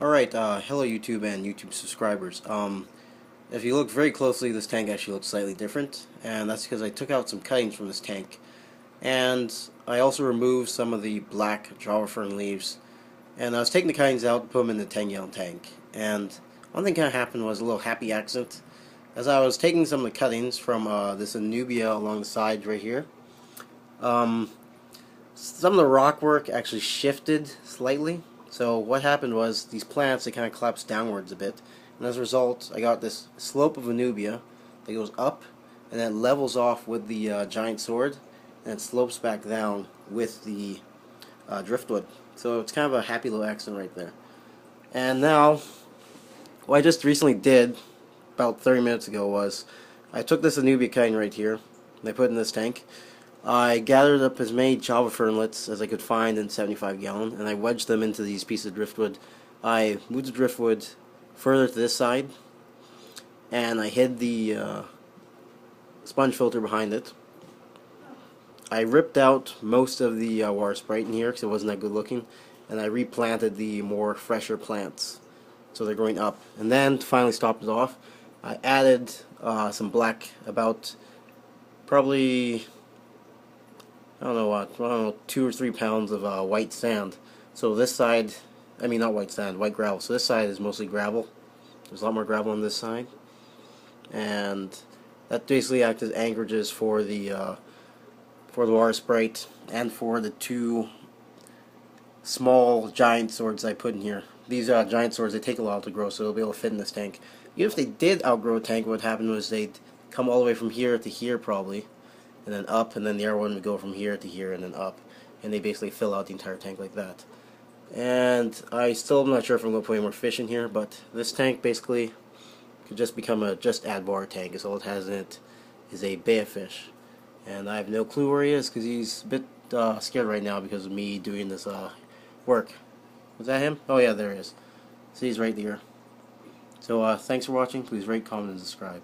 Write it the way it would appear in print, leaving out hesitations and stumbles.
Alright, hello YouTube and YouTube subscribers. If you look very closely, this tank actually looks slightly different, and that's because I took out some cuttings from this tank. And I also removed some of the black Java fern leaves, and I was taking the cuttings out to put them in the 10-gallon tank. And one thing kind of happened was a little happy accident. As I was taking some of the cuttings from this Anubia along the sides right here, um, some of the rock work actually shifted slightly. So what happened was these plants, they kind of collapsed downwards a bit, and as a result I got this slope of a nubia that goes up and then levels off with the giant sword, and it slopes back down with the driftwood. So it's kind of a happy little accident right there. And now what I just recently did about 30 minutes ago was I took this Anubia kind right here and I put it in this tank. I gathered up as many Java fernlets as I could find in 75 gallon, and I wedged them into these pieces of driftwood. I moved the driftwood further to this side, and I hid the sponge filter behind it. I ripped out most of the water sprite in here because it wasn't that good looking, and I replanted the more fresher plants, so they're growing up. And then to finally stop it off, I added some black, about probably I don't know what, 2 or 3 pounds of white sand. So this side, I mean not white sand, white gravel. So this side is mostly gravel. There's a lot more gravel on this side, and that basically acts as anchorages for the water sprite and for the two small giant swords I put in here. These giant swords, they take a while to grow, so they'll be able to fit in this tank. Even if they did outgrow a tank, what would happen was they'd come all the way from here to here probably, and then up, and then the other one would go from here to here and then up, and they basically fill out the entire tank like that. And I still am not sure if I'm going to put any more fish in here, but this tank basically could just become a just add water tank, because all it has in it is a Betta fish. And I have no clue where he is, because he's a bit scared right now because of me doing this work. Was that him? Oh yeah, there he is. See, he's right there. So thanks for watching. Please rate, comment, and subscribe.